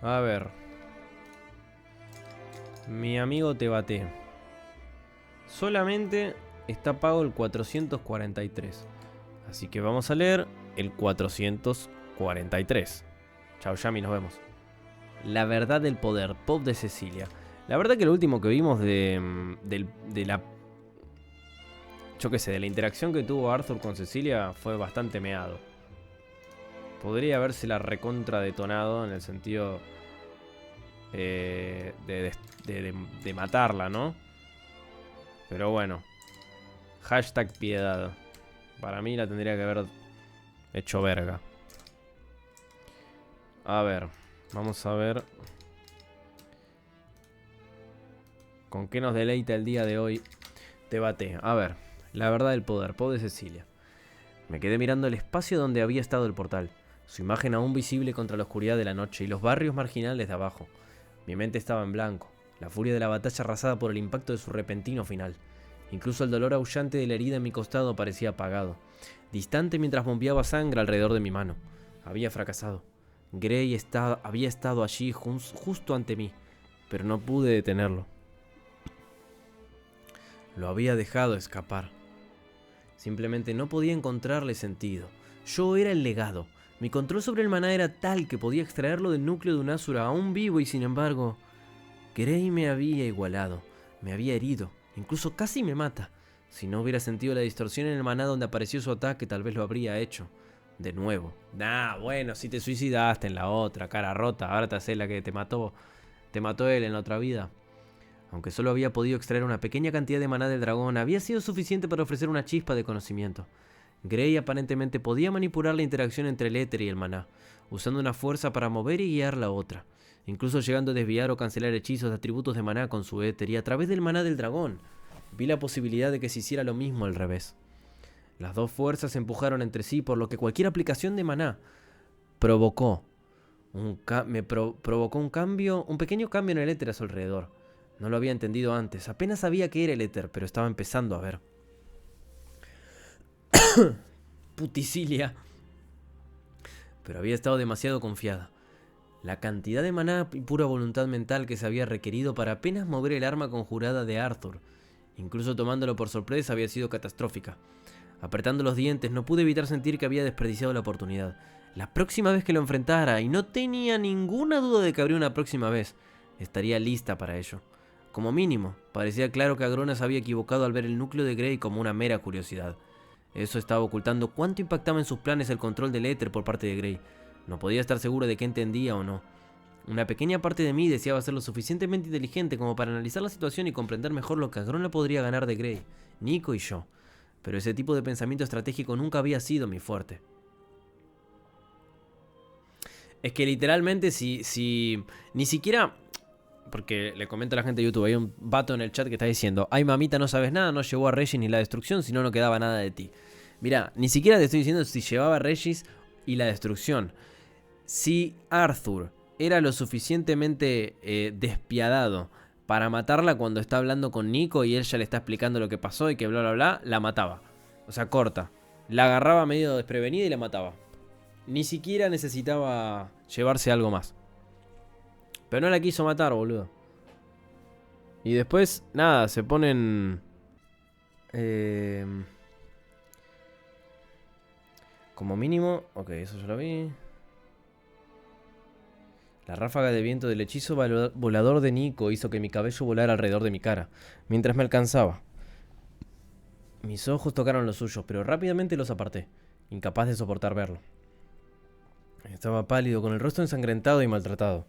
A ver. Mi amigo Tebate. Solamente está pago el 443. Así que vamos a leer el 443. Chao, Yami, nos vemos. La verdad del poder, Pop de Cecilia. La verdad que lo último que vimos de la... Yo qué sé, de la interacción que tuvo Arthur con Cecilia fue bastante meado. Podría habérsela recontra detonado en el sentido de matarla, ¿no? Pero bueno. Hashtag piedad. Para mí la tendría que haber hecho verga. A ver. Vamos a ver con qué nos deleita el día de hoy Tebate. A ver. La verdad del poder. Pop de Cecilia. Me quedé mirando el espacio donde había estado el portal. Su imagen aún visible contra la oscuridad de la noche y los barrios marginales de abajo. Mi mente estaba en blanco. La furia de la batalla arrasada por el impacto de su repentino final. Incluso el dolor aullante de la herida en mi costado parecía apagado, distante mientras bombeaba sangre alrededor de mi mano. Había fracasado. Grey había estado allí justo ante mí, pero no pude detenerlo. Lo había dejado escapar. Simplemente no podía encontrarle sentido. Yo era el legado. Mi control sobre el maná era tal que podía extraerlo del núcleo de un Asura aún vivo y sin embargo... Grey me había igualado, me había herido, incluso casi me mata. Si no hubiera sentido la distorsión en el maná donde apareció su ataque, tal vez lo habría hecho. De nuevo. Bueno, si te suicidaste en la otra, cara rota, ahora te haces la que te mató él en la otra vida. Aunque solo había podido extraer una pequeña cantidad de maná del dragón, había sido suficiente para ofrecer una chispa de conocimiento. Grey aparentemente podía manipular la interacción entre el éter y el maná, usando una fuerza para mover y guiar la otra, incluso llegando a desviar o cancelar hechizos de atributos de maná con su éter y a través del maná del dragón. Vi la posibilidad de que se hiciera lo mismo al revés. Las dos fuerzas se empujaron entre sí, por lo que cualquier aplicación de maná provocó un pequeño cambio en el éter a su alrededor. No lo había entendido antes, apenas sabía que era el éter, pero estaba empezando a ver. Puticilia. Pero había estado demasiado confiada. La cantidad de maná y pura voluntad mental que se había requerido para apenas mover el arma conjurada de Arthur, incluso tomándolo por sorpresa, había sido catastrófica. Apretando los dientes, no pude evitar sentir que había desperdiciado la oportunidad. La próxima vez que lo enfrentara, y no tenía ninguna duda de que habría una próxima vez, estaría lista para ello. Como mínimo, parecía claro que Agrona se había equivocado al ver el núcleo de Grey como una mera curiosidad. Eso estaba ocultando cuánto impactaba en sus planes el control del éter por parte de Grey. No podía estar seguro de qué entendía o no. Una pequeña parte de mí deseaba ser lo suficientemente inteligente como para analizar la situación y comprender mejor lo que Agrona podría ganar de Grey, Nico y yo. Pero ese tipo de pensamiento estratégico nunca había sido mi fuerte. Es que literalmente si ni siquiera... Porque le comento a la gente de YouTube, hay un vato en el chat que está diciendo: ay mamita, no sabes nada, no llevó a Regis ni la destrucción, si no, no quedaba nada de ti. Mirá, ni siquiera te estoy diciendo si llevaba a Regis y la destrucción. Si Arthur era lo suficientemente despiadado para matarla cuando está hablando con Nico y él ya le está explicando lo que pasó y que bla bla bla, la mataba. O sea, corta. La agarraba medio desprevenida y la mataba. Ni siquiera necesitaba llevarse algo más. Pero no la quiso matar, boludo. Y después, nada, se ponen... como mínimo... Ok, eso ya lo vi. La ráfaga de viento del hechizo volador de Nico hizo que mi cabello volara alrededor de mi cara, mientras me alcanzaba. Mis ojos tocaron los suyos, pero rápidamente los aparté, incapaz de soportar verlo. Estaba pálido, con el rostro ensangrentado y maltratado.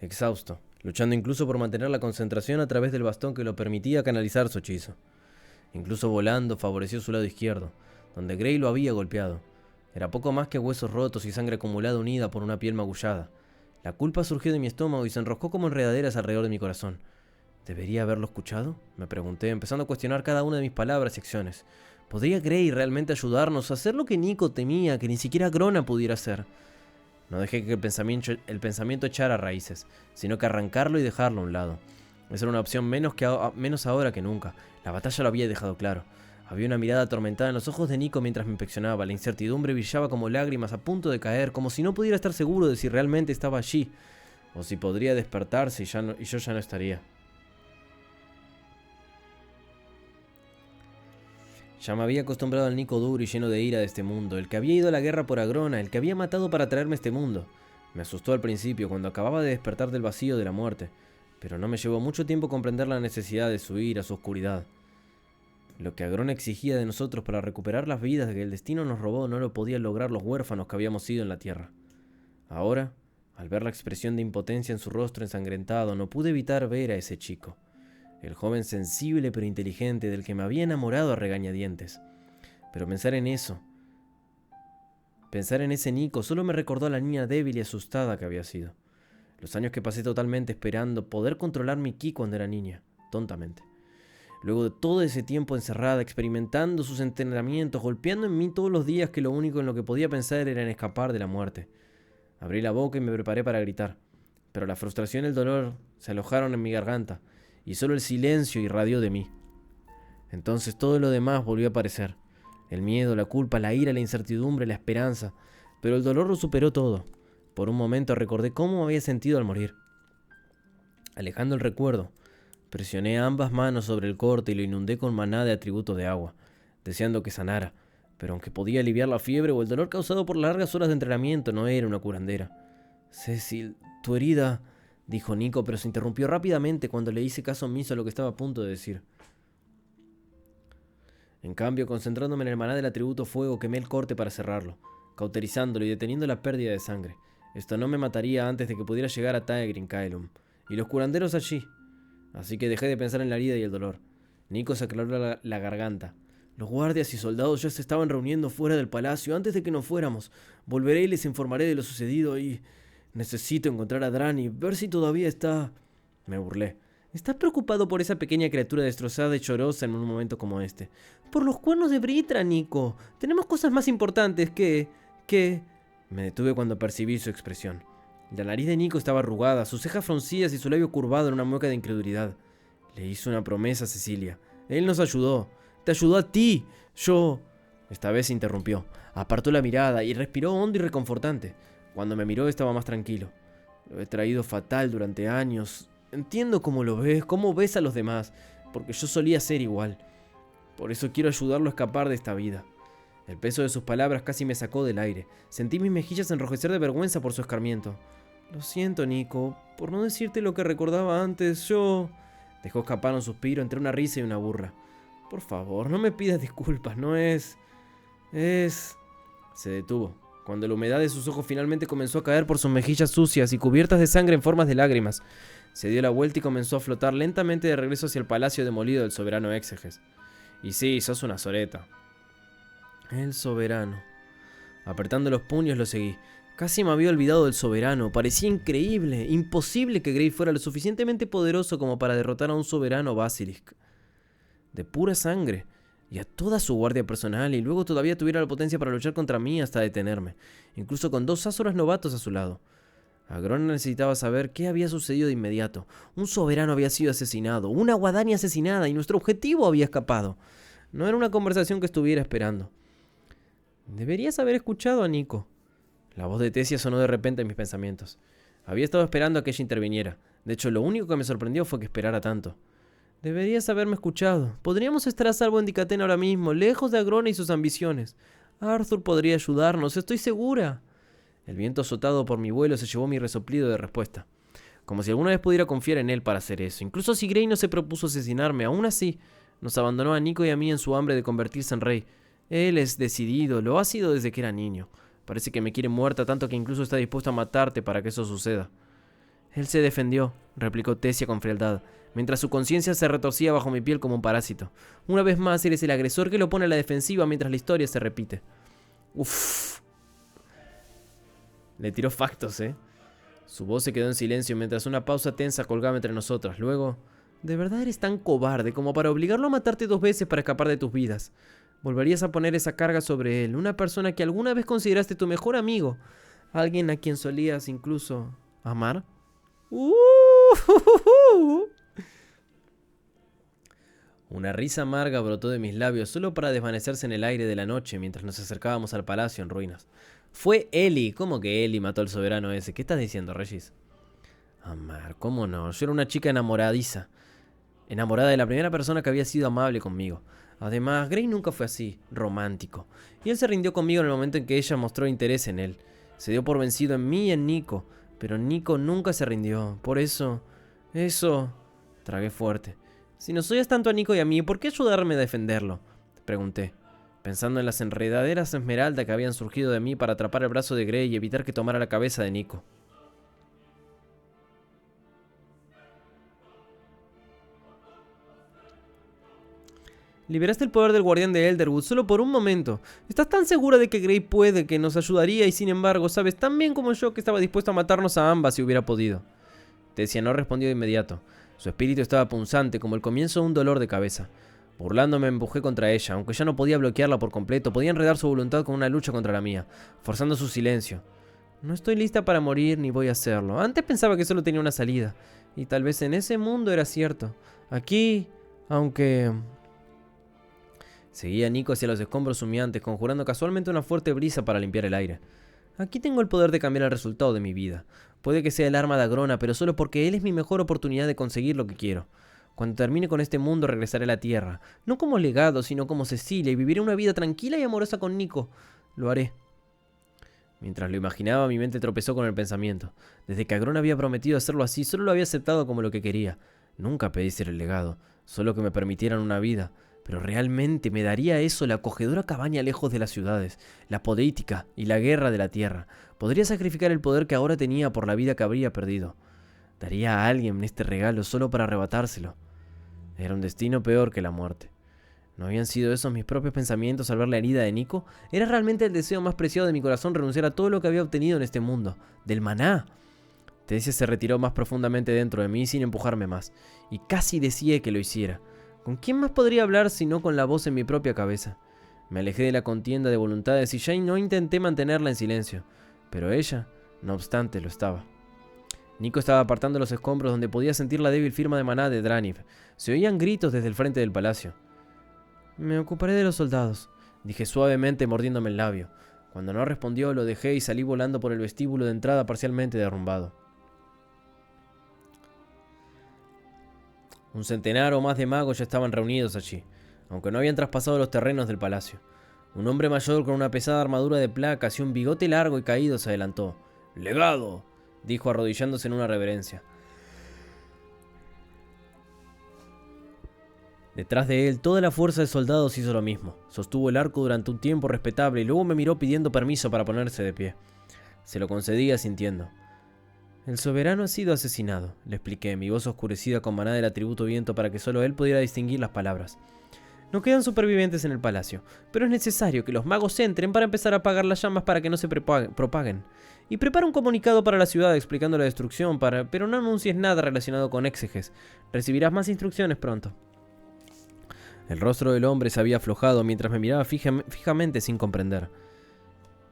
Exhausto, luchando incluso por mantener la concentración a través del bastón que lo permitía canalizar su hechizo. Incluso volando favoreció su lado izquierdo, donde Grey lo había golpeado. Era poco más que huesos rotos y sangre acumulada unida por una piel magullada. La culpa surgió de mi estómago y se enroscó como enredaderas alrededor de mi corazón. ¿Debería haberlo escuchado?, me pregunté, empezando a cuestionar cada una de mis palabras y acciones. ¿Podría Grey realmente ayudarnos a hacer lo que Nico temía que ni siquiera Agrona pudiera hacer? No dejé que el pensamiento echara raíces, sino que arrancarlo y dejarlo a un lado. Esa era una opción menos ahora que nunca. La batalla lo había dejado claro. Había una mirada atormentada en los ojos de Nico mientras me inspeccionaba. La incertidumbre brillaba como lágrimas a punto de caer, como si no pudiera estar seguro de si realmente estaba allí. O si podría despertarse y yo ya no estaría. Ya me había acostumbrado al Nico duro y lleno de ira de este mundo, el que había ido a la guerra por Agrona, el que había matado para traerme a este mundo. Me asustó al principio, cuando acababa de despertar del vacío de la muerte, pero no me llevó mucho tiempo comprender la necesidad de su ira, su oscuridad. Lo que Agrona exigía de nosotros para recuperar las vidas que el destino nos robó no lo podían lograr los huérfanos que habíamos sido en la tierra. Ahora, al ver la expresión de impotencia en su rostro ensangrentado, no pude evitar ver a ese chico. El joven sensible pero inteligente del que me había enamorado a regañadientes. Pero pensar en ese Nico, solo me recordó a la niña débil y asustada que había sido. Los años que pasé totalmente esperando poder controlar mi ki cuando era niña, tontamente. Luego de todo ese tiempo encerrada, experimentando sus entrenamientos, golpeando en mí todos los días que lo único en lo que podía pensar era en escapar de la muerte. Abrí la boca y me preparé para gritar, pero la frustración y el dolor se alojaron en mi garganta, y solo el silencio irradió de mí. Entonces todo lo demás volvió a aparecer. El miedo, la culpa, la ira, la incertidumbre, la esperanza. Pero el dolor lo superó todo. Por un momento recordé cómo me había sentido al morir. Alejando el recuerdo, presioné ambas manos sobre el corte y lo inundé con maná de atributos de agua, deseando que sanara. Pero aunque podía aliviar la fiebre o el dolor causado por largas horas de entrenamiento, no era una curandera. Cecil, tu herida, dijo Nico, pero se interrumpió rápidamente cuando le hice caso omiso a lo que estaba a punto de decir. En cambio, concentrándome en el maná del atributo fuego, quemé el corte para cerrarlo, cauterizándolo y deteniendo la pérdida de sangre. Esto no me mataría antes de que pudiera llegar a Taegrin Kaelum y los curanderos allí. Así que dejé de pensar en la herida y el dolor. Nico se aclaró la garganta. Los guardias y soldados ya se estaban reuniendo fuera del palacio antes de que nos fuéramos. Volveré y les informaré de lo sucedido y... necesito encontrar a Drani, ver si todavía está... Me burlé. ¿Estás preocupado por esa pequeña criatura destrozada y llorosa en un momento como este? Por los cuernos de Britra, Nico. Tenemos cosas más importantes que... Me detuve cuando percibí su expresión. La nariz de Nico estaba arrugada, sus cejas fruncidas y su labio curvado en una mueca de incredulidad. Le hizo una promesa a Cecilia. Él nos ayudó. Te ayudó a ti. Yo... Esta vez se interrumpió. Apartó la mirada y respiró hondo y reconfortante. Cuando me miró estaba más tranquilo. Lo he traído fatal durante años. Entiendo cómo lo ves, cómo ves a los demás, porque yo solía ser igual. Por eso quiero ayudarlo a escapar de esta vida. El peso de sus palabras casi me sacó del aire. Sentí mis mejillas enrojecer de vergüenza por su escarmiento. Lo siento, Nico, por no decirte lo que recordaba antes, yo... Dejó escapar un suspiro entre una risa y una burla. Por favor, no me pidas disculpas, no es... Se detuvo, cuando la humedad de sus ojos finalmente comenzó a caer por sus mejillas sucias y cubiertas de sangre en formas de lágrimas. Se dio la vuelta y comenzó a flotar lentamente de regreso hacia el palacio demolido del soberano Exeges. Y sí, sos una soreta. El soberano. Apretando los puños lo seguí. Casi me había olvidado del soberano. Parecía increíble, imposible que Grey fuera lo suficientemente poderoso como para derrotar a un soberano Basilisk. De pura sangre. Y a toda su guardia personal, y luego todavía tuviera la potencia para luchar contra mí hasta detenerme. Incluso con 2 Azoras novatos a su lado. Agrona necesitaba saber qué había sucedido de inmediato. Un soberano había sido asesinado, una Guadani asesinada, y nuestro objetivo había escapado. No era una conversación que estuviera esperando. Deberías haber escuchado a Nico. La voz de Tessia sonó de repente en mis pensamientos. Había estado esperando a que ella interviniera. De hecho, lo único que me sorprendió fue que esperara tanto. Deberías haberme escuchado. Podríamos estar a salvo en Dikaten ahora mismo, lejos de Agrona y sus ambiciones. Arthur podría ayudarnos, estoy segura. El viento azotado por mi vuelo se llevó mi resoplido de respuesta. Como si alguna vez pudiera confiar en él para hacer eso. Incluso si Grey no se propuso asesinarme, aún así, nos abandonó a Nico y a mí en su hambre de convertirse en rey. Él es decidido, lo ha sido desde que era niño. Parece que me quiere muerta tanto que incluso está dispuesto a matarte para que eso suceda. Él se defendió, replicó Tessia con frialdad, mientras su conciencia se retorcía bajo mi piel como un parásito. Una vez más eres el agresor que lo pone a la defensiva mientras la historia se repite. Uff. Le tiró factos, Su voz se quedó en silencio mientras una pausa tensa colgaba entre nosotras. Luego, ¿de verdad eres tan cobarde como para obligarlo a matarte 2 veces para escapar de tus vidas? Volverías a poner esa carga sobre él, una persona que alguna vez consideraste tu mejor amigo, alguien a quien solías incluso amar. Una risa amarga brotó de mis labios solo para desvanecerse en el aire de la noche mientras nos acercábamos al palacio en ruinas. Fue Ellie. ¿Cómo que Ellie mató al soberano ese? ¿Qué estás diciendo, Regis? Amar, ¿cómo no? Yo era una chica enamoradiza. Enamorada de la primera persona que había sido amable conmigo. Además, Gray nunca fue así, romántico. Y él se rindió conmigo en el momento en que ella mostró interés en él. Se dio por vencido en mí y en Nico. Pero Nico nunca se rindió. Por eso... Eso... Tragué fuerte. Si nos odias tanto a Nico y a mí, ¿por qué ayudarme a defenderlo? Pregunté, pensando en las enredaderas esmeralda que habían surgido de mí para atrapar el brazo de Gray y evitar que tomara la cabeza de Nico. Liberaste el poder del guardián de Elderwood solo por un momento. Estás tan segura de que Gray puede, que nos ayudaría y sin embargo sabes tan bien como yo que estaba dispuesto a matarnos a ambas si hubiera podido. Tecia no respondió de inmediato. Su espíritu estaba punzante como el comienzo de un dolor de cabeza. Burlándome empujé contra ella, aunque ya no podía bloquearla por completo, podía enredar su voluntad con una lucha contra la mía, forzando su silencio. No estoy lista para morir ni voy a hacerlo. Antes pensaba que solo tenía una salida, y tal vez en ese mundo era cierto. Aquí, aunque... Seguía a Nico hacia los escombros humeantes, conjurando casualmente una fuerte brisa para limpiar el aire. Aquí tengo el poder de cambiar el resultado de mi vida. Puede que sea el arma de Agrona, pero solo porque él es mi mejor oportunidad de conseguir lo que quiero. Cuando termine con este mundo regresaré a la Tierra, no como legado, sino como Cecilia, y viviré una vida tranquila y amorosa con Nico. Lo haré. Mientras lo imaginaba, mi mente tropezó con el pensamiento. Desde que Agrona había prometido hacerlo así, solo lo había aceptado como lo que quería. Nunca pedí ser el legado, solo que me permitieran una vida. Pero realmente me daría eso la acogedora cabaña lejos de las ciudades, la política y la guerra de la tierra. Podría sacrificar el poder que ahora tenía por la vida que habría perdido. Daría a alguien este regalo solo para arrebatárselo. Era un destino peor que la muerte. ¿No habían sido esos mis propios pensamientos al ver la herida de Nico? Era realmente el deseo más preciado de mi corazón renunciar a todo lo que había obtenido en este mundo. ¡Del maná! Tecia se retiró más profundamente dentro de mí sin empujarme más, y casi deseé que lo hiciera. ¿Con quién más podría hablar si no con la voz en mi propia cabeza? Me alejé de la contienda de voluntades y ya no intenté mantenerla en silencio, pero ella, no obstante, lo estaba. Nico estaba apartando los escombros donde podía sentir la débil firma de maná de Draniv. Se oían gritos desde el frente del palacio. Me ocuparé de los soldados, dije suavemente mordiéndome el labio. Cuando no respondió, lo dejé y salí volando por el vestíbulo de entrada parcialmente derrumbado. Un centenar o más de magos ya estaban reunidos allí, aunque no habían traspasado los terrenos del palacio. Un hombre mayor con una pesada armadura de placas y un bigote largo y caído se adelantó. «¡Legado!», dijo arrodillándose en una reverencia. Detrás de él, toda la fuerza de soldados hizo lo mismo. Sostuvo el arco durante un tiempo respetable y luego me miró pidiendo permiso para ponerse de pie. Se lo concedí asintiendo. «El soberano ha sido asesinado», le expliqué, mi voz oscurecida con maná del atributo viento para que solo él pudiera distinguir las palabras. «No quedan supervivientes en el palacio, pero es necesario que los magos entren para empezar a apagar las llamas para que no se propaguen. Y prepara un comunicado para la ciudad explicando la destrucción, pero no anuncies nada relacionado con Exeges. Recibirás más instrucciones pronto». El rostro del hombre se había aflojado mientras me miraba fijamente sin comprender.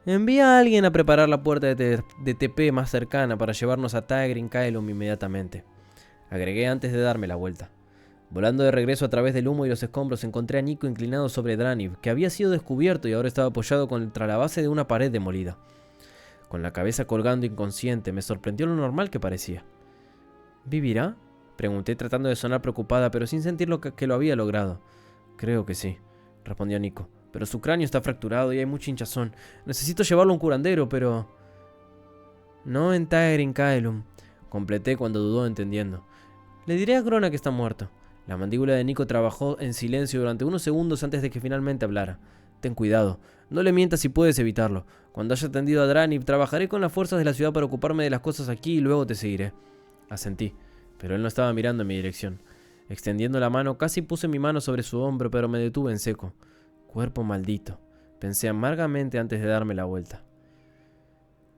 «Envía a alguien a preparar la puerta de TP más cercana para llevarnos a Taegrin Kaelum inmediatamente», agregué antes de darme la vuelta. Volando de regreso a través del humo y los escombros encontré a Nico inclinado sobre Draniv, que había sido descubierto y ahora estaba apoyado contra la base de una pared demolida. Con la cabeza colgando inconsciente, me sorprendió lo normal que parecía. «¿Vivirá?», pregunté tratando de sonar preocupada, pero sin sentir que lo había logrado. «Creo que sí», respondió Nico. «Pero su cráneo está fracturado y hay mucha hinchazón. Necesito llevarlo a un curandero, pero...». «No en Taegrin Kaelum», completé cuando dudó entendiendo. «Le diré a Grona que está muerto». La mandíbula de Nico trabajó en silencio durante unos segundos antes de que finalmente hablara. «Ten cuidado. No le mientas si puedes evitarlo. Cuando haya atendido a Draniv, trabajaré con las fuerzas de la ciudad para ocuparme de las cosas aquí y luego te seguiré». Asentí, pero él no estaba mirando en mi dirección. Extendiendo la mano, casi puse mi mano sobre su hombro, pero me detuve en seco. «Cuerpo maldito», pensé amargamente antes de darme la vuelta.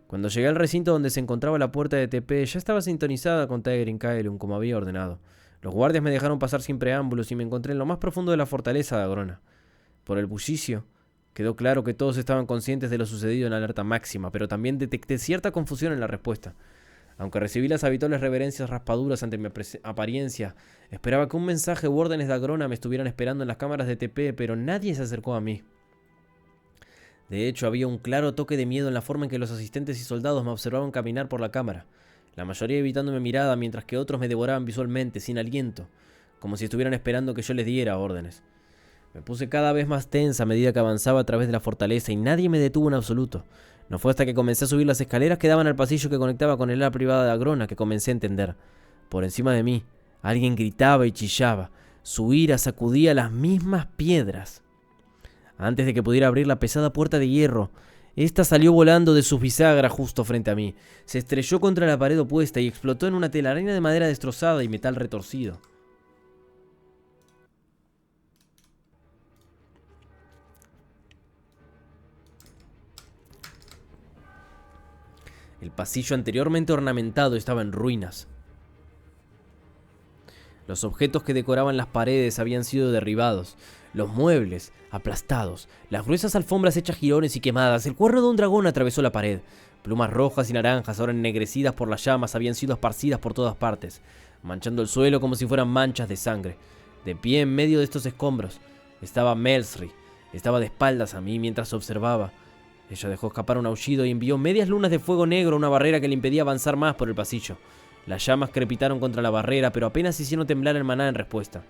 Cuando llegué al recinto donde se encontraba la puerta de TP, ya estaba sintonizada con Taegrin Kaelum como había ordenado. Los guardias me dejaron pasar sin preámbulos y me encontré en lo más profundo de la fortaleza de Agrona. Por el bullicio, quedó claro que todos estaban conscientes de lo sucedido en alerta máxima, pero también detecté cierta confusión en la respuesta. Aunque recibí las habituales reverencias raspaduras ante mi apariencia, esperaba que un mensaje u órdenes de Agrona me estuvieran esperando en las cámaras de TP, pero nadie se acercó a mí. De hecho, había un claro toque de miedo en la forma en que los asistentes y soldados me observaban caminar por la cámara. la mayoría evitando mi mirada mientras que otros me devoraban visualmente, sin aliento, como si estuvieran esperando que yo les diera órdenes. Me puse cada vez más tensa a medida que avanzaba a través de la fortaleza y nadie me detuvo en absoluto. No fue hasta que comencé a subir las escaleras que daban al pasillo que conectaba con el ala privada de Agrona que comencé a entender. Por encima de mí, alguien gritaba y chillaba. Su ira sacudía las mismas piedras. Antes de que pudiera abrir la pesada puerta de hierro, esta salió volando de sus bisagras justo frente a mí. Se estrelló contra la pared opuesta y explotó en una telaraña de madera destrozada y metal retorcido. El pasillo anteriormente ornamentado estaba en ruinas. Los objetos que decoraban las paredes habían sido derribados, los muebles aplastados, las gruesas alfombras hechas jirones y quemadas. El cuerno de un dragón atravesó la pared. Plumas rojas y naranjas, ahora ennegrecidas por las llamas, habían sido esparcidas por todas partes, manchando el suelo como si fueran manchas de sangre. De pie en medio de estos escombros estaba Melsri. Estaba de espaldas a mí mientras observaba. Ella dejó escapar un aullido y envió medias lunas de fuego negro a una barrera que le impedía avanzar más por el pasillo. Las llamas crepitaron contra la barrera, pero apenas hicieron temblar el maná en respuesta.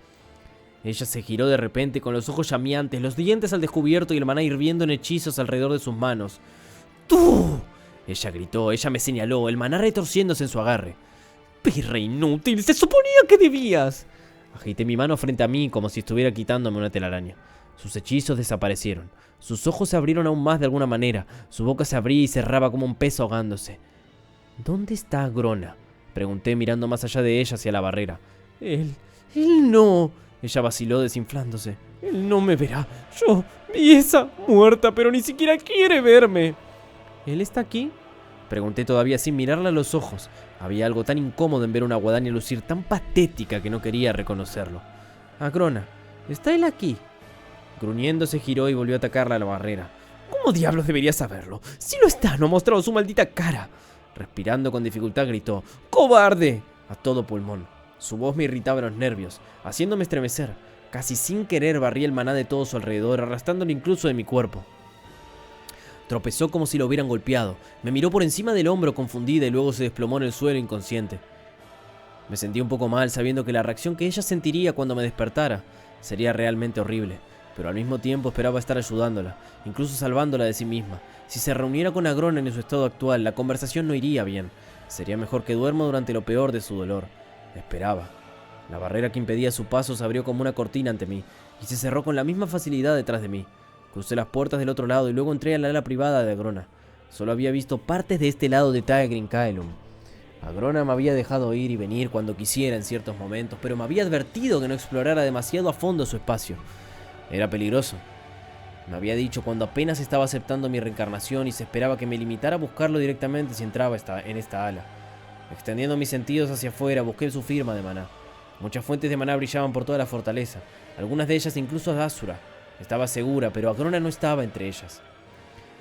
Ella se giró de repente con los ojos llameantes, los dientes al descubierto y el maná hirviendo en hechizos alrededor de sus manos. ¡Tú! Ella gritó, ella me señaló, el maná retorciéndose en su agarre. ¡Perra inútil! ¡Se suponía que debías! Agité mi mano frente a mí como si estuviera quitándome una telaraña. Sus hechizos desaparecieron. Sus ojos se abrieron aún más de alguna manera. Su boca se abría y cerraba como un pez ahogándose. ¿Dónde está Agrona?, pregunté mirando más allá de ella hacia la barrera. Él no. Ella vaciló desinflándose. Él no me verá. Yo vi esa muerta, pero ni siquiera quiere verme. ¿Él está aquí?, pregunté todavía sin mirarla a los ojos. Había algo tan incómodo en ver a una guadaña lucir tan patética que no quería reconocerlo. Agrona, ¿está él aquí? Gruñendo se giró y volvió a atacarla a la barrera. ¿Cómo diablos debería saberlo? Si no está, no ha mostrado su maldita cara. Respirando con dificultad gritó, ¡cobarde!, a todo pulmón. Su voz me irritaba los nervios, haciéndome estremecer. Casi sin querer barrí el maná de todo su alrededor, arrastrándolo incluso de mi cuerpo. Tropezó como si lo hubieran golpeado. Me miró por encima del hombro confundida y luego se desplomó en el suelo inconsciente. Me sentí un poco mal sabiendo que la reacción que ella sentiría cuando me despertara sería realmente horrible, pero al mismo tiempo esperaba estar ayudándola, incluso salvándola de sí misma. Si se reuniera con Agrona en su estado actual, la conversación no iría bien. Sería mejor que duerma durante lo peor de su dolor. Esperaba. La barrera que impedía su paso se abrió como una cortina ante mí y se cerró con la misma facilidad detrás de mí. Crucé las puertas del otro lado y luego entré a la ala privada de Agrona. Solo había visto partes de este lado de Taegrin Caelum. Agrona me había dejado ir y venir cuando quisiera en ciertos momentos, pero me había advertido que no explorara demasiado a fondo su espacio. Era peligroso. Me había dicho cuando apenas estaba aceptando mi reencarnación y se esperaba que me limitara a buscarlo directamente si entraba en esta ala. Extendiendo mis sentidos hacia afuera, busqué su firma de maná. Muchas fuentes de maná brillaban por toda la fortaleza, algunas de ellas incluso a Azura. Estaba segura, pero Agrona no estaba entre ellas.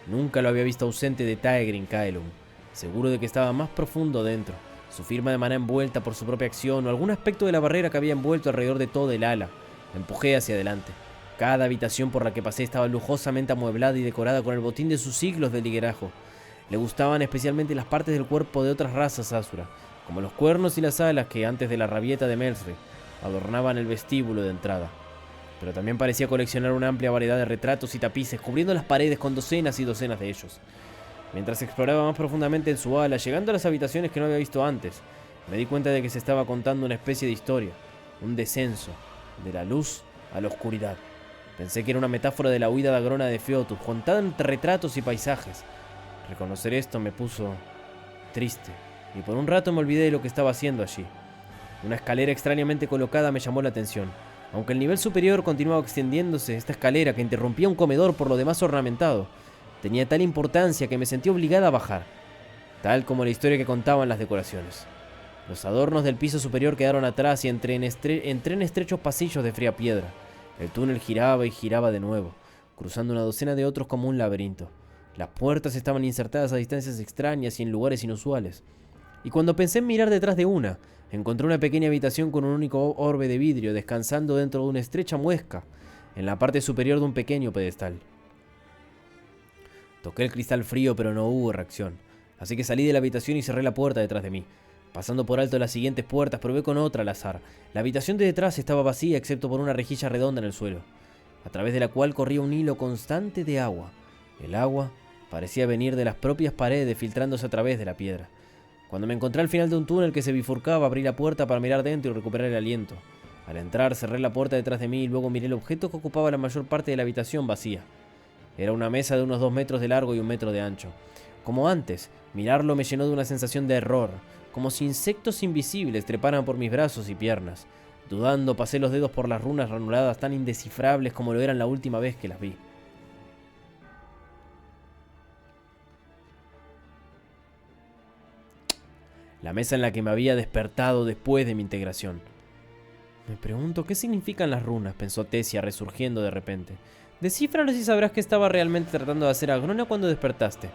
Nunca lo había visto ausente de Taegrin Caelum, seguro de que estaba más profundo dentro, su firma de maná envuelta por su propia acción o algún aspecto de la barrera que había envuelto alrededor de todo el ala. Me empujé hacia adelante. Cada habitación por la que pasé estaba lujosamente amueblada y decorada con el botín de sus siglos de liguerajo. Le gustaban especialmente las partes del cuerpo de otras razas Asura, como los cuernos y las alas que, antes de la rabieta de Melsri, adornaban el vestíbulo de entrada. Pero también parecía coleccionar una amplia variedad de retratos y tapices, cubriendo las paredes con docenas y docenas de ellos. Mientras exploraba más profundamente en su ala, llegando a las habitaciones que no había visto antes, me di cuenta de que se estaba contando una especie de historia, un descenso, de la luz a la oscuridad. Pensé que era una metáfora de la huida de Agrona de Feotus, contada entre retratos y paisajes. Reconocer esto me puso triste, y por un rato me olvidé de lo que estaba haciendo allí. Una escalera extrañamente colocada me llamó la atención. Aunque el nivel superior continuaba extendiéndose, esta escalera, que interrumpía un comedor por lo demás ornamentado, tenía tal importancia que me sentí obligada a bajar, tal como la historia que contaban las decoraciones. Los adornos del piso superior quedaron atrás y entré en estrechos pasillos de fría piedra. El túnel giraba y giraba de nuevo, cruzando una docena de otros como un laberinto. Las puertas estaban insertadas a distancias extrañas y en lugares inusuales. Y cuando pensé en mirar detrás de una, encontré una pequeña habitación con un único orbe de vidrio descansando dentro de una estrecha muesca, en la parte superior de un pequeño pedestal. Toqué el cristal frío, pero no hubo reacción, así que salí de la habitación y cerré la puerta detrás de mí. Pasando por alto las siguientes puertas, probé con otra al azar. La habitación de detrás estaba vacía excepto por una rejilla redonda en el suelo, a través de la cual corría un hilo constante de agua. El agua parecía venir de las propias paredes, filtrándose a través de la piedra. Cuando me encontré al final de un túnel que se bifurcaba, abrí la puerta para mirar dentro y recuperar el aliento. Al entrar, cerré la puerta detrás de mí y luego miré el objeto que ocupaba la mayor parte de la habitación vacía. Era una mesa de unos 2 metros de largo y 1 metro de ancho. Como antes, mirarlo me llenó de una sensación de error, como si insectos invisibles treparan por mis brazos y piernas. Dudando, pasé los dedos por las runas ranuradas tan indescifrables como lo eran la última vez que las vi. La mesa en la que me había despertado después de mi integración. Me pregunto qué significan las runas, pensó Tessia resurgiendo de repente. Descífralos y sabrás qué estaba realmente tratando de hacer Agrona cuando despertaste.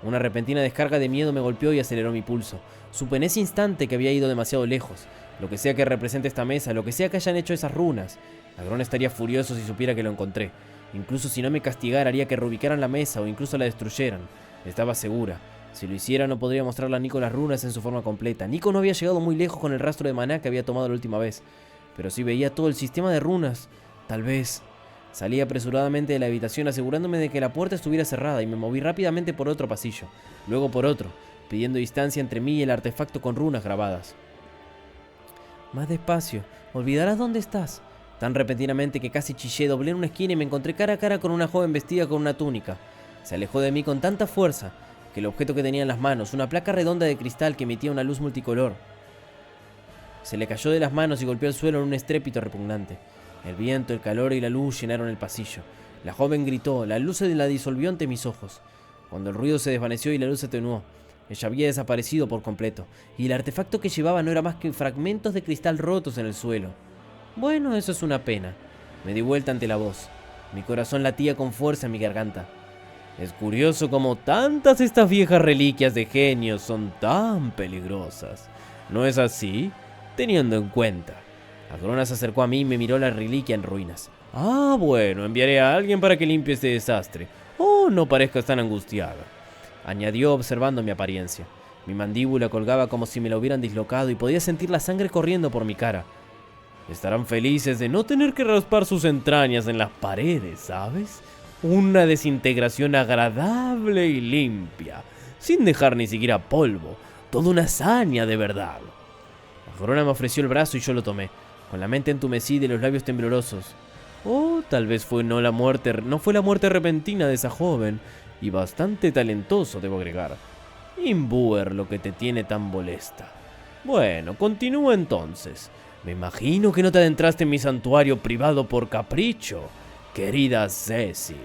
Una repentina descarga de miedo me golpeó y aceleró mi pulso. Supe en ese instante que había ido demasiado lejos. Lo que sea que represente esta mesa, lo que sea que hayan hecho esas runas. Agrona estaría furioso si supiera que lo encontré. Incluso si no me castigara, haría que reubicaran la mesa o incluso la destruyeran. Estaba segura. Si lo hiciera, no podría mostrarle a Nico las runas en su forma completa. Nico no había llegado muy lejos con el rastro de maná que había tomado la última vez. Pero sí veía todo el sistema de runas. Tal vez. Salí apresuradamente de la habitación asegurándome de que la puerta estuviera cerrada y me moví rápidamente por otro pasillo, luego por otro, pidiendo distancia entre mí y el artefacto con runas grabadas. Más despacio, olvidarás dónde estás. Tan repentinamente que casi chillé, doblé en una esquina y me encontré cara a cara con una joven vestida con una túnica. Se alejó de mí con tanta fuerza que el objeto que tenía en las manos, una placa redonda de cristal que emitía una luz multicolor, se le cayó de las manos y golpeó el suelo en un estrépito repugnante. El viento, el calor y la luz llenaron el pasillo. La joven gritó, la luz se la disolvió ante mis ojos. Cuando el ruido se desvaneció y la luz se atenuó, ella había desaparecido por completo, y el artefacto que llevaba no era más que fragmentos de cristal rotos en el suelo. Bueno, eso es una pena. Me di vuelta ante la voz. Mi corazón latía con fuerza en mi garganta. Es curioso cómo tantas estas viejas reliquias de genios son tan peligrosas. ¿No es así? Teniendo en cuenta. Agrona se acercó a mí y me miró la reliquia en ruinas. Ah, bueno, enviaré a alguien para que limpie este desastre. Oh, no parezcas tan angustiada, añadió observando mi apariencia. Mi mandíbula colgaba como si me la hubieran dislocado y podía sentir la sangre corriendo por mi cara. Estarán felices de no tener que raspar sus entrañas en las paredes, ¿sabes? Una desintegración agradable y limpia, sin dejar ni siquiera polvo. Toda una hazaña de verdad. Agrona me ofreció el brazo y yo lo tomé, con la mente entumecida y los labios temblorosos. Oh, tal vez no fue la muerte repentina de esa joven, y bastante talentoso, debo agregar. Imbuer lo que te tiene tan molesta. Bueno, continúa entonces. Me imagino que no te adentraste en mi santuario privado por capricho, querida Cecil.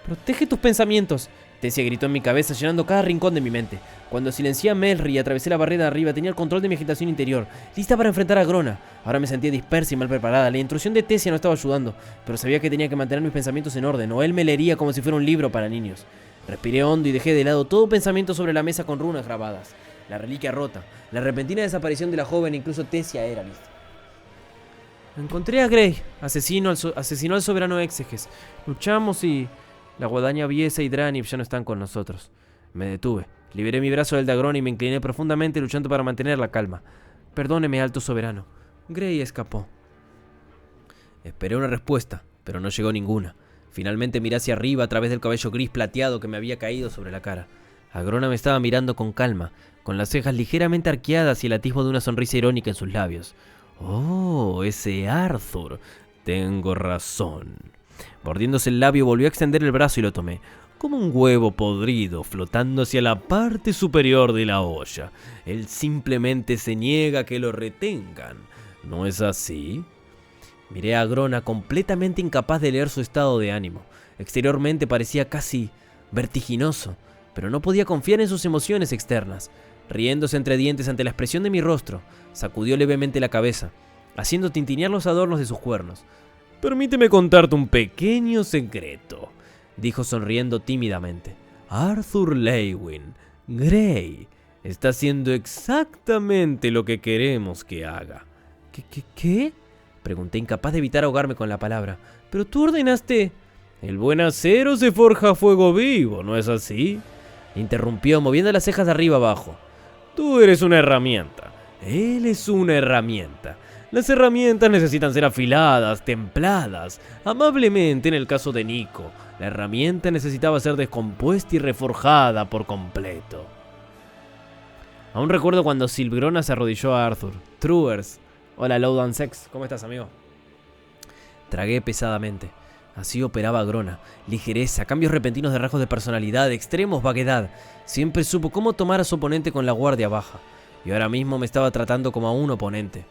Protege tus pensamientos, Tessia gritó en mi cabeza, llenando cada rincón de mi mente. Cuando silencié a Melry y atravesé la barrera de arriba, tenía el control de mi agitación interior, lista para enfrentar a Agrona. Ahora me sentía dispersa y mal preparada. La intrusión de Tessia no estaba ayudando, pero sabía que tenía que mantener mis pensamientos en orden, o él me leería como si fuera un libro para niños. Respiré hondo y dejé de lado todo pensamiento sobre la mesa con runas grabadas. La reliquia rota, la repentina desaparición de la joven, incluso Tessia era lista. Encontré a Grey, asesinó al soberano Exeges. Luchamos y la guadaña Viesa y Dranib ya no están con nosotros. Me detuve, liberé mi brazo del de Agrona y me incliné profundamente luchando para mantener la calma. Perdóneme, alto soberano. Grey escapó. Esperé una respuesta, pero no llegó ninguna. Finalmente miré hacia arriba a través del cabello gris plateado que me había caído sobre la cara. Agrona me estaba mirando con calma, con las cejas ligeramente arqueadas y el atisbo de una sonrisa irónica en sus labios. Oh, ese Arthur. Tengo razón. Mordiéndose el labio, volvió a extender el brazo y lo tomé, como un huevo podrido flotando hacia la parte superior de la olla. Él simplemente se niega a que lo retengan. ¿No es así? Miré a Agrona completamente incapaz de leer su estado de ánimo. Exteriormente parecía casi vertiginoso, pero no podía confiar en sus emociones externas. Riéndose entre dientes ante la expresión de mi rostro, sacudió levemente la cabeza, haciendo tintinear los adornos de sus cuernos. Permíteme contarte un pequeño secreto, dijo sonriendo tímidamente. Arthur Leywin, Grey, está haciendo exactamente lo que queremos que haga. ¿Qué? Pregunté, incapaz de evitar ahogarme con la palabra. Pero tú ordenaste... El buen acero se forja a fuego vivo, ¿no es así? Interrumpió, moviendo las cejas de arriba abajo. Tú eres una herramienta. Él es una herramienta. Las herramientas necesitan ser afiladas, templadas, amablemente en el caso de Nico. La herramienta necesitaba ser descompuesta y reforjada por completo. Aún recuerdo cuando Silbrona se arrodilló a Arthur. Truers. Hola, Lowdown Sex. ¿Cómo estás, amigo? Tragué pesadamente. Así operaba Grona. Ligereza, cambios repentinos de rasgos de personalidad, extremos, vaguedad. Siempre supo cómo tomar a su oponente con la guardia baja. Y ahora mismo me estaba tratando como a un oponente.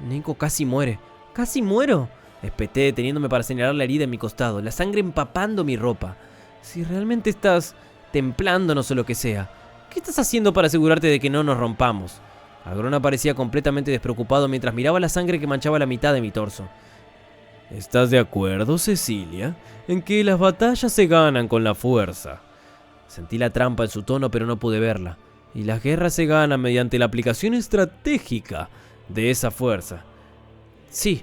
Nico casi muere. ¡Casi muero! Espeté deteniéndome para señalar la herida en mi costado, la sangre empapando mi ropa. Si realmente estás templando no sé lo que sea, ¿qué estás haciendo para asegurarte de que no nos rompamos? Agrona parecía completamente despreocupado mientras miraba la sangre que manchaba la mitad de mi torso. ¿Estás de acuerdo, Cecilia, en que las batallas se ganan con la fuerza? Sentí la trampa en su tono, pero no pude verla. Y las guerras se ganan mediante la aplicación estratégica de esa fuerza. Sí.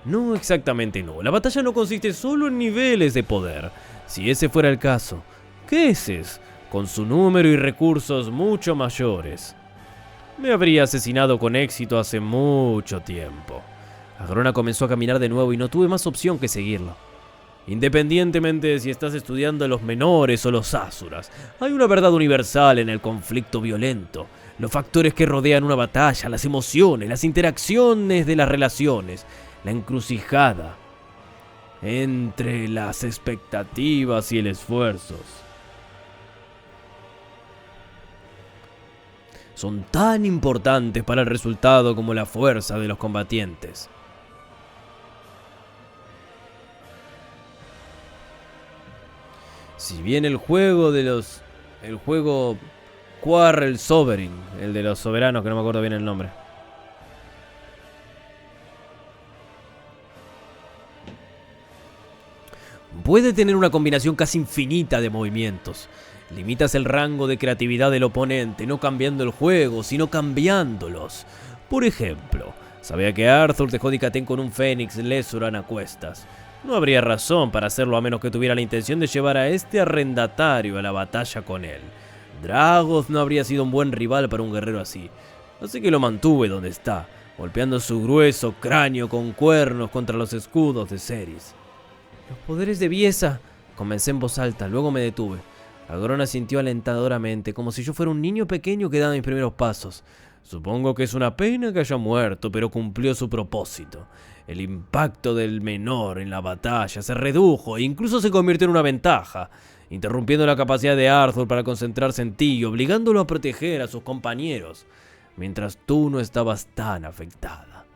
No exactamente no. La batalla no consiste solo en niveles de poder. Si ese fuera el caso, Keses, con su número y recursos mucho mayores, me habría asesinado con éxito hace mucho tiempo. Agrona comenzó a caminar de nuevo y no tuve más opción que seguirlo. Independientemente de si estás estudiando a los menores o los asuras, hay una verdad universal en el conflicto violento. Los factores que rodean una batalla, las emociones, las interacciones de las relaciones, la encrucijada entre las expectativas y el esfuerzo son tan importantes para el resultado como la fuerza de los combatientes. Si bien el juego Quarrel Sovereign, el de los soberanos, que no me acuerdo bien el nombre, puede tener una combinación casi infinita de movimientos. Limitas el rango de creatividad del oponente, no cambiando el juego, sino cambiándolos. Por ejemplo, sabía que Arthur dejó Dikaten con un Fénix Lesuran a cuestas. No habría razón para hacerlo a menos que tuviera la intención de llevar a este arrendatario a la batalla con él. Dragoth no habría sido un buen rival para un guerrero así, así que lo mantuve donde está, golpeando su grueso cráneo con cuernos contra los escudos de Ceres. Los poderes de Biesa, comencé en voz alta, luego me detuve. Agrona sintió alentadoramente, como si yo fuera un niño pequeño que daba mis primeros pasos. Supongo que es una pena que haya muerto, pero cumplió su propósito. El impacto del menor en la batalla se redujo e incluso se convirtió en una ventaja, interrumpiendo la capacidad de Arthur para concentrarse en ti y obligándolo a proteger a sus compañeros, mientras tú no estabas tan afectada.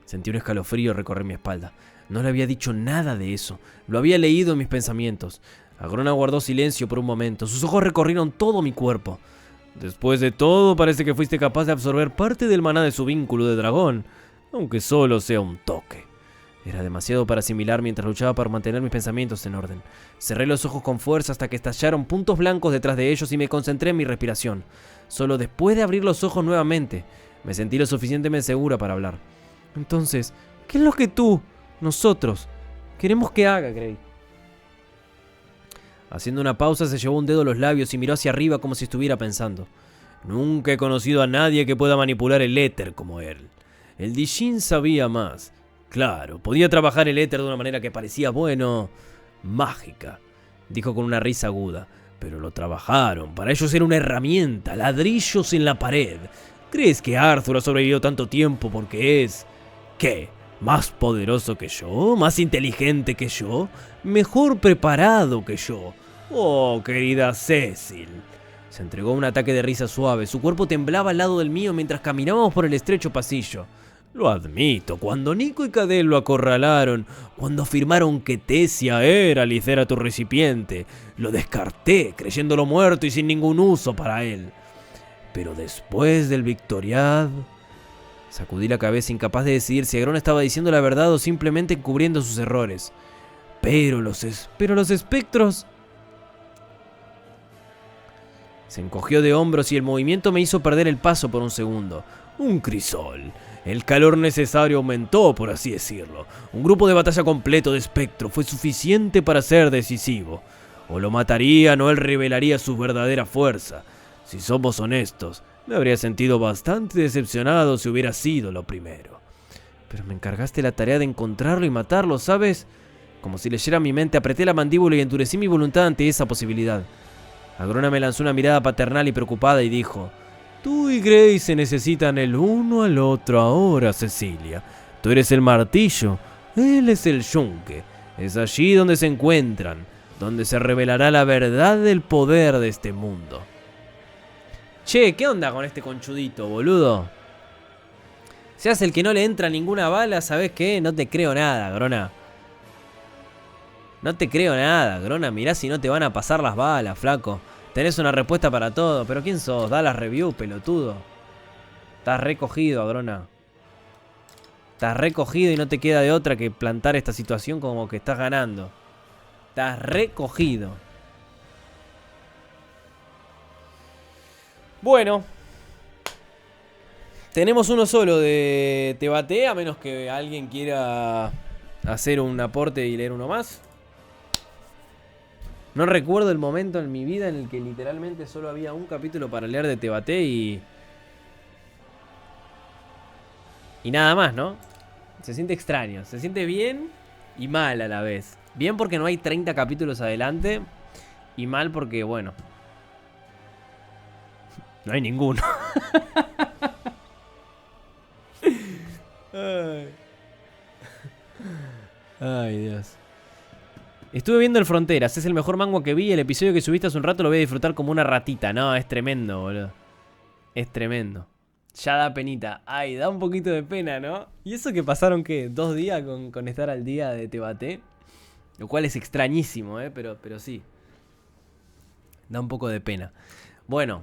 Sentí un escalofrío recorrer mi espalda. No le había dicho nada de eso. Lo había leído en mis pensamientos. Agrona guardó silencio por un momento. Sus ojos recorrieron todo mi cuerpo. Después de todo, parece que fuiste capaz de absorber parte del maná de su vínculo de dragón, aunque solo sea un toque. Era demasiado para asimilar mientras luchaba para mantener mis pensamientos en orden. Cerré los ojos con fuerza hasta que estallaron puntos blancos detrás de ellos y me concentré en mi respiración. Solo después de abrir los ojos nuevamente, me sentí lo suficientemente segura para hablar. Entonces, ¿qué es lo que nosotros, queremos que haga, Grey? Haciendo una pausa, se llevó un dedo a los labios y miró hacia arriba como si estuviera pensando. Nunca he conocido a nadie que pueda manipular el éter como él. El Dijin sabía más. Claro, podía trabajar el éter de una manera que parecía, mágica, dijo con una risa aguda. Pero lo trabajaron. Para ellos era una herramienta, ladrillos en la pared. ¿Crees que Arthur ha sobrevivido tanto tiempo porque es... ¿qué? ¿Más poderoso que yo? ¿Más inteligente que yo? ¿Mejor preparado que yo? Oh, querida Cecil. Se entregó a un ataque de risa suave. Su cuerpo temblaba al lado del mío mientras caminábamos por el estrecho pasillo. Lo admito, cuando Nico y Cadel lo acorralaron, cuando afirmaron que Tessia era Licera tu recipiente, lo descarté, creyéndolo muerto y sin ningún uso para él. Pero después del Victoriad... Sacudí la cabeza, incapaz de decidir si Agrona estaba diciendo la verdad o simplemente encubriendo sus errores. Pero los espectros... Se encogió de hombros y el movimiento me hizo perder el paso por un segundo. Un crisol. El calor necesario aumentó, por así decirlo. Un grupo de batalla completo de espectro fue suficiente para ser decisivo. O lo matarían o él revelaría su verdadera fuerza. Si somos honestos, Me habría sentido bastante decepcionado si hubiera sido lo primero. Pero me encargaste la tarea de encontrarlo y matarlo, ¿sabes? Como si leyera mi mente, apreté la mandíbula y endurecí mi voluntad ante esa posibilidad. Agrona me lanzó una mirada paternal y preocupada y dijo: Tú y Grace se necesitan el uno al otro ahora, Cecilia. Tú eres el martillo, él es el yunque. Es allí donde se encuentran, donde se revelará la verdad del poder de este mundo. Che, ¿qué onda con este conchudito, boludo? Se hace el que no le entra ninguna bala, ¿sabes qué? No te creo nada, Grona. No te creo nada, Grona. Mirá si no te van a pasar las balas, flaco. Tenés una respuesta para todo, pero ¿quién sos? Da las reviews, pelotudo. Estás recogido, Grona. Estás recogido y no te queda de otra que plantar esta situación como que estás ganando. Estás recogido. Bueno. Tenemos uno solo de Tebate, a menos que alguien quiera hacer un aporte y leer uno más. No recuerdo el momento en mi vida en el que literalmente solo había un capítulo para leer de Tebate y nada más, ¿no? Se siente extraño, se siente bien y mal a la vez. Bien porque no hay 30 capítulos adelante y mal porque, bueno, no hay ninguno. Ay, Dios. Estuve viendo el Fronteras, es el mejor manga que vi. El episodio que subiste hace un rato lo voy a disfrutar como una ratita. No, es tremendo, boludo. Es tremendo. Ya da penita. Ay, da un poquito de pena, ¿no? ¿Y eso que pasaron, qué? 2 días con estar al día de Tebate? Lo cual es extrañísimo, pero sí. Da un poco de pena. Bueno.